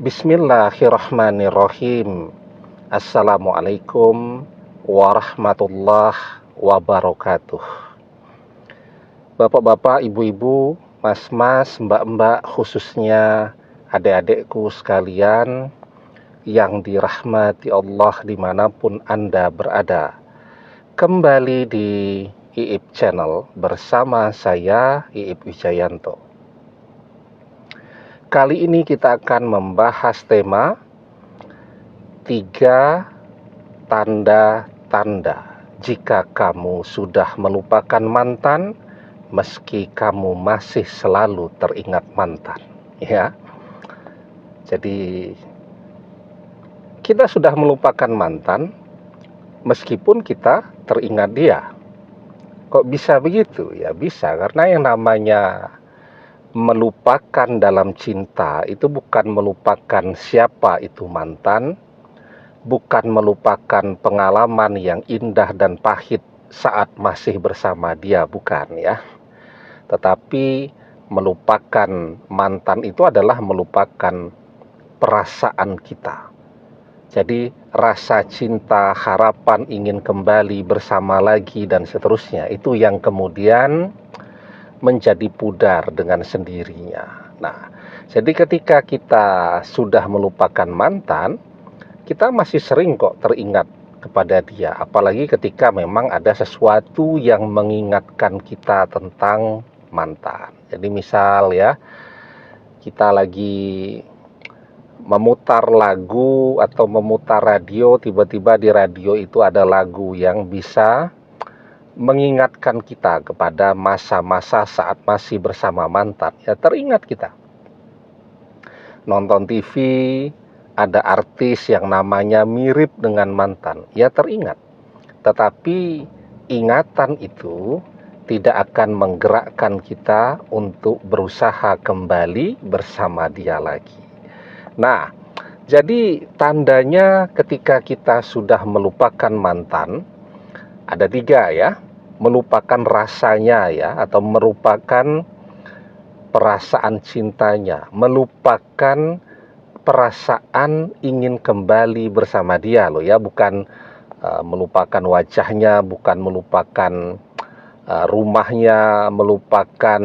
Bismillahirrahmanirrahim. Assalamualaikum warahmatullahi wabarakatuh. Bapak-bapak, ibu-ibu, mas-mas, mbak-mbak, khususnya adik-adikku sekalian yang dirahmati Allah dimanapun Anda berada. Kembali di IIP Channel bersama saya, IIP Wijayanto. Kali ini kita akan membahas tema 3 tanda-tanda jika kamu sudah melupakan mantan meski kamu masih selalu teringat mantan, ya. Jadi kita sudah melupakan mantan meskipun kita teringat dia. Kok bisa begitu? Ya bisa, karena yang namanya melupakan dalam cinta itu bukan melupakan siapa itu mantan, bukan melupakan pengalaman yang indah dan pahit saat masih bersama dia, bukan ya. Tetapi melupakan mantan itu adalah melupakan perasaan kita. Jadi rasa cinta, harapan ingin kembali bersama lagi dan seterusnya, itu yang kemudian menjadi pudar dengan sendirinya. Nah, jadi ketika kita sudah melupakan mantan, kita masih sering kok teringat kepada dia, apalagi ketika memang ada sesuatu yang mengingatkan kita tentang mantan. Jadi misal ya, kita lagi memutar lagu atau memutar radio, tiba-tiba di radio itu ada lagu yang bisa mengingatkan kita kepada masa-masa saat masih bersama mantan, ya teringat kita. Nonton TV, ada artis yang namanya mirip dengan mantan, ya teringat. Tetapi ingatan itu tidak akan menggerakkan kita untuk berusaha kembali bersama dia lagi. Nah, jadi tandanya ketika kita sudah melupakan mantan, ada 3 ya, melupakan rasanya ya, atau melupakan perasaan cintanya, melupakan perasaan ingin kembali bersama dia loh ya, bukan melupakan wajahnya, bukan melupakan rumahnya, melupakan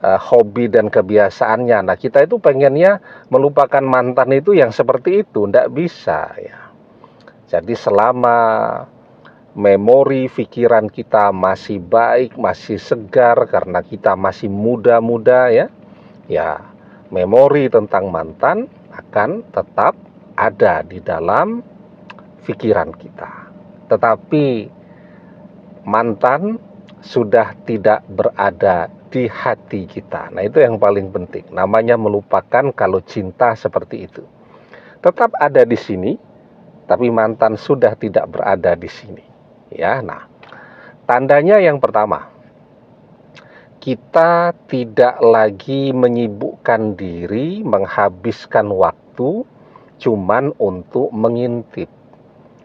hobi dan kebiasaannya. Nah, kita itu pengennya melupakan mantan itu yang seperti itu, ndak bisa ya. Jadi selama memori pikiran kita masih baik, masih segar karena kita masih muda-muda ya. Ya, memori tentang mantan akan tetap ada di dalam pikiran kita. Tetapi mantan sudah tidak berada di hati kita. Nah, itu yang paling penting. Namanya melupakan kalau cinta seperti itu. Tetap ada di sini, tapi mantan sudah tidak berada di sini. Ya, nah, tandanya yang pertama, kita tidak lagi menyibukkan diri, menghabiskan waktu cuman untuk mengintip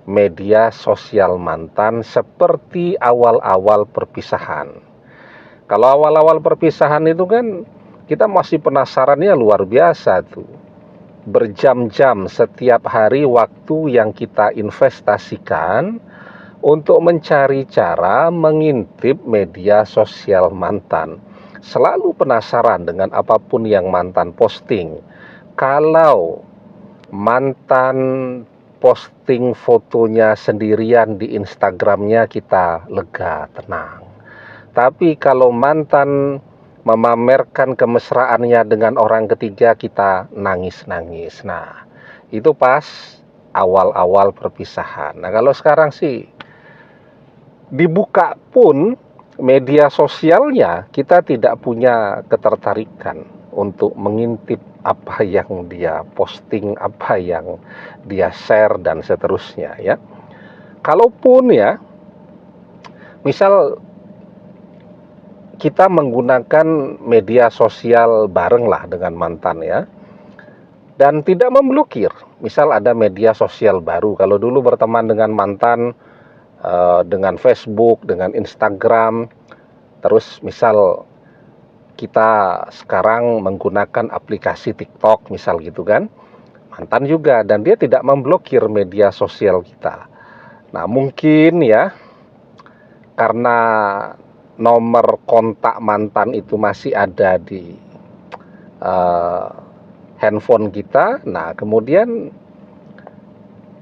media sosial mantan seperti awal-awal perpisahan. Kalau awal-awal perpisahan itu kan kita masih penasarannya luar biasa tuh. Berjam-jam setiap hari waktu yang kita investasikan untuk mencari cara mengintip media sosial mantan. Selalu penasaran dengan apapun yang mantan posting. Kalau mantan posting fotonya sendirian di Instagramnya, kita lega, tenang. Tapi kalau mantan memamerkan kemesraannya dengan orang ketiga, kita nangis-nangis. Nah, itu pas awal-awal perpisahan. Nah, kalau sekarang sih dibuka pun media sosialnya, kita tidak punya ketertarikan untuk mengintip apa yang dia posting, apa yang dia share dan seterusnya ya. Kalaupun ya, misal kita menggunakan media sosial bareng lah dengan mantan ya, dan tidak memblokir. Misal ada media sosial baru, kalau dulu berteman dengan mantan dengan Facebook, dengan Instagram, terus misal kita sekarang menggunakan aplikasi TikTok misal gitu kan, mantan juga, dan dia tidak memblokir media sosial kita. Nah, mungkin ya, karena nomor kontak mantan itu masih ada di handphone kita, nah kemudian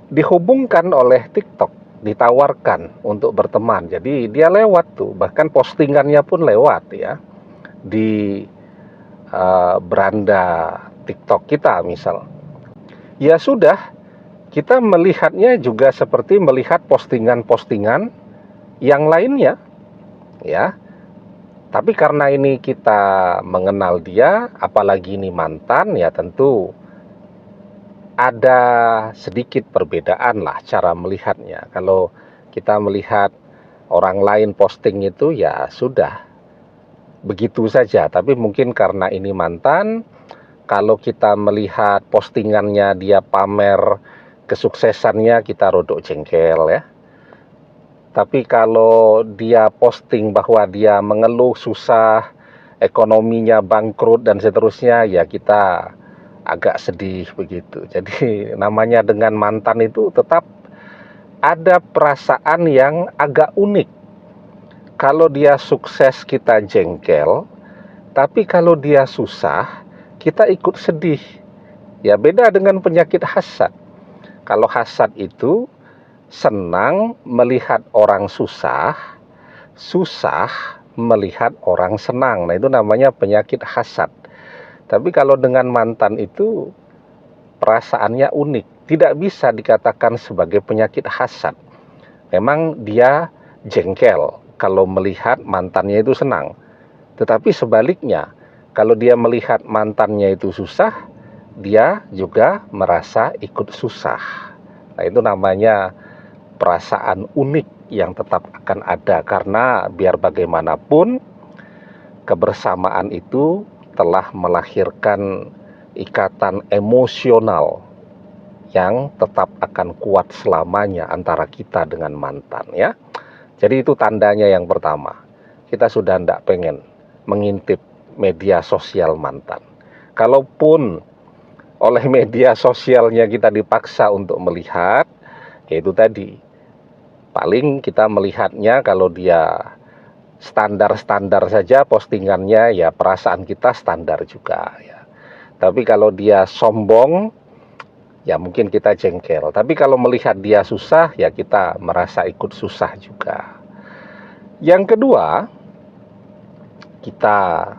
dihubungkan oleh TikTok, ditawarkan untuk berteman. Jadi dia lewat tuh, bahkan postingannya pun lewat ya di beranda TikTok kita misal. Ya sudah, kita melihatnya juga seperti melihat postingan-postingan yang lainnya ya. Tapi karena ini kita mengenal dia, apalagi ini mantan, ya tentu ada sedikit perbedaan lah cara melihatnya. Kalau kita melihat orang lain posting itu ya sudah begitu saja. Tapi mungkin karena ini mantan, kalau kita melihat postingannya dia pamer kesuksesannya, kita rodok jengkel ya. Tapi kalau dia posting bahwa dia mengeluh susah, ekonominya bangkrut dan seterusnya, ya kita agak sedih begitu. Jadi namanya dengan mantan itu tetap ada perasaan yang agak unik. Kalau dia sukses kita jengkel, tapi kalau dia susah kita ikut sedih. Ya beda dengan penyakit hasad. Kalau hasad itu senang melihat orang susah, susah melihat orang senang. Nah, itu namanya penyakit hasad. Tapi kalau dengan mantan itu perasaannya unik, tidak bisa dikatakan sebagai penyakit hasad. Memang dia jengkel kalau melihat mantannya itu senang. Tetapi sebaliknya, kalau dia melihat mantannya itu susah, dia juga merasa ikut susah. Nah, itu namanya perasaan unik yang tetap akan ada, karena biar bagaimanapun kebersamaan itu telah melahirkan ikatan emosional yang tetap akan kuat selamanya antara kita dengan mantan ya. Jadi itu tandanya yang pertama, kita sudah tidak pengen mengintip media sosial mantan. Kalaupun oleh media sosialnya kita dipaksa untuk melihat, yaitu tadi, paling kita melihatnya kalau dia standar-standar saja postingannya, ya perasaan kita standar juga ya. Tapi kalau dia sombong, ya mungkin kita jengkel. Tapi kalau melihat dia susah, ya kita merasa ikut susah juga. Yang kedua, kita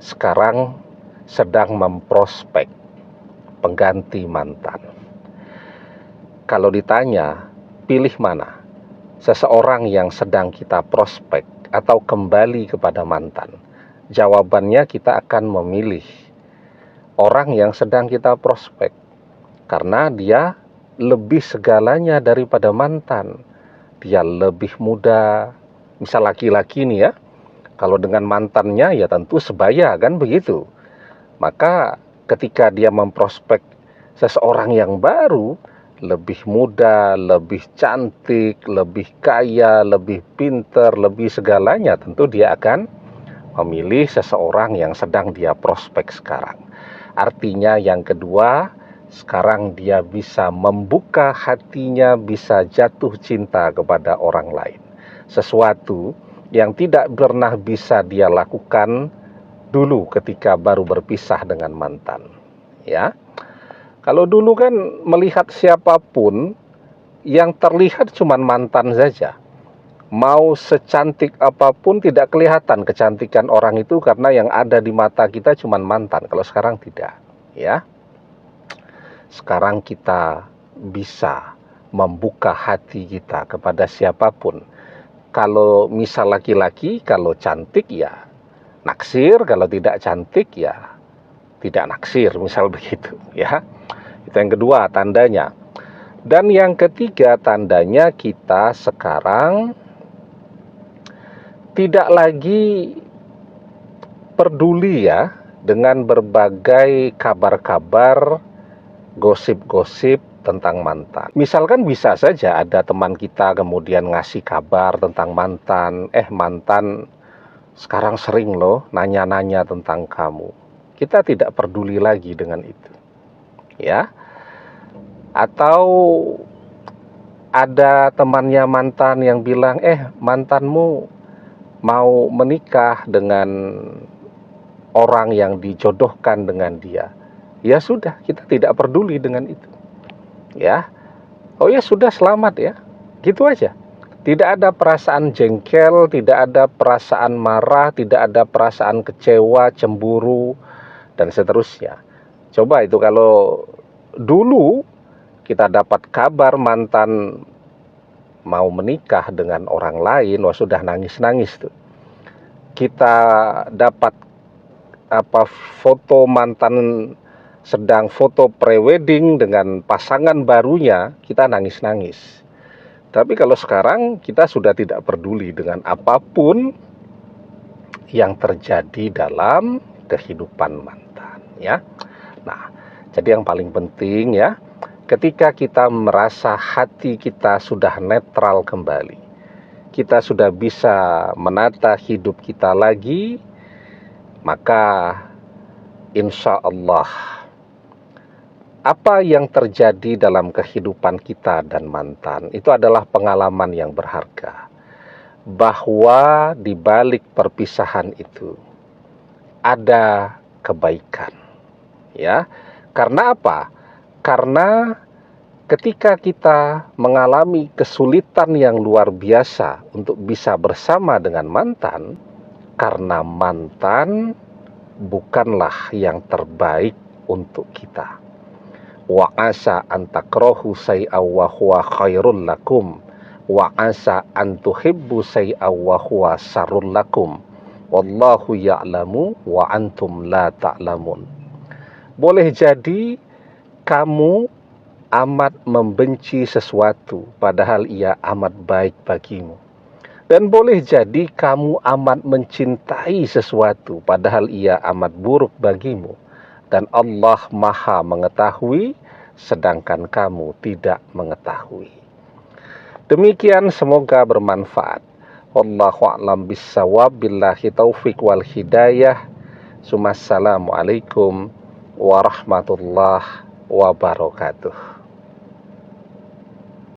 sekarang sedang memprospek pengganti mantan. Kalau ditanya, pilih mana? Seseorang yang sedang kita prospek atau kembali kepada mantan? Jawabannya kita akan memilih orang yang sedang kita prospek, karena dia lebih segalanya daripada mantan. Dia lebih muda. Misal laki-laki nih ya, kalau dengan mantannya ya tentu sebaya kan begitu. Maka ketika dia memprospek seseorang yang baru, lebih muda, lebih cantik, lebih kaya, lebih pinter, lebih segalanya, tentu dia akan memilih seseorang yang sedang dia prospek sekarang. Artinya yang kedua, sekarang dia bisa membuka hatinya, bisa jatuh cinta kepada orang lain. Sesuatu yang tidak pernah bisa dia lakukan dulu ketika baru berpisah dengan mantan. Ya. Kalau dulu kan melihat siapapun yang terlihat cuma mantan saja. Mau secantik apapun tidak kelihatan kecantikan orang itu, karena yang ada di mata kita cuma mantan. Kalau sekarang tidak, ya. Sekarang kita bisa membuka hati kita kepada siapapun. Kalau misal laki-laki, kalau cantik ya naksir, kalau tidak cantik ya tidak naksir, misal begitu ya. Itu yang kedua tandanya. Dan yang ketiga tandanya, kita sekarang tidak lagi peduli ya dengan berbagai kabar-kabar, gosip-gosip tentang mantan. Misalkan bisa saja ada teman kita kemudian ngasih kabar tentang mantan, mantan sekarang sering loh nanya-nanya tentang kamu. Kita tidak peduli lagi dengan itu. Ya. Atau ada temannya mantan yang bilang, mantanmu mau menikah dengan orang yang dijodohkan dengan dia. Ya sudah, kita tidak peduli dengan itu. Ya, oh ya sudah, selamat ya. Gitu aja. Tidak ada perasaan jengkel, tidak ada perasaan marah, tidak ada perasaan kecewa, cemburu, dan seterusnya. Coba itu kalau dulu kita dapat kabar mantan mau menikah dengan orang lain, wah sudah nangis-nangis tuh. Kita dapat foto mantan sedang foto prewedding dengan pasangan barunya, kita nangis-nangis. Tapi kalau sekarang kita sudah tidak peduli dengan apapun yang terjadi dalam kehidupan mantan, ya. Nah, jadi yang paling penting ya, ketika kita merasa hati kita sudah netral kembali, kita sudah bisa menata hidup kita lagi, maka insya Allah apa yang terjadi dalam kehidupan kita dan mantan itu adalah pengalaman yang berharga. Bahwa di balik perpisahan itu ada kebaikan. Ya. Karena apa? Karena ketika kita mengalami kesulitan yang luar biasa untuk bisa bersama dengan mantan, karena mantan bukanlah yang terbaik untuk kita. Wa asa an takrahu syai'aw wa huwa khairul lakum wa asa an tuhibbu syai'aw wa huwa syarrul lakum wallahu ya'lamu wa antum la ta'lamun. Boleh jadi kamu amat membenci sesuatu padahal ia amat baik bagimu. Dan boleh jadi kamu amat mencintai sesuatu padahal ia amat buruk bagimu. Dan Allah Maha mengetahui sedangkan kamu tidak mengetahui. Demikian, semoga bermanfaat. Wallahu a'lam bissawab, billahi taufik wal hidayah. Assalamualaikum warahmatullahi wabarakatuh.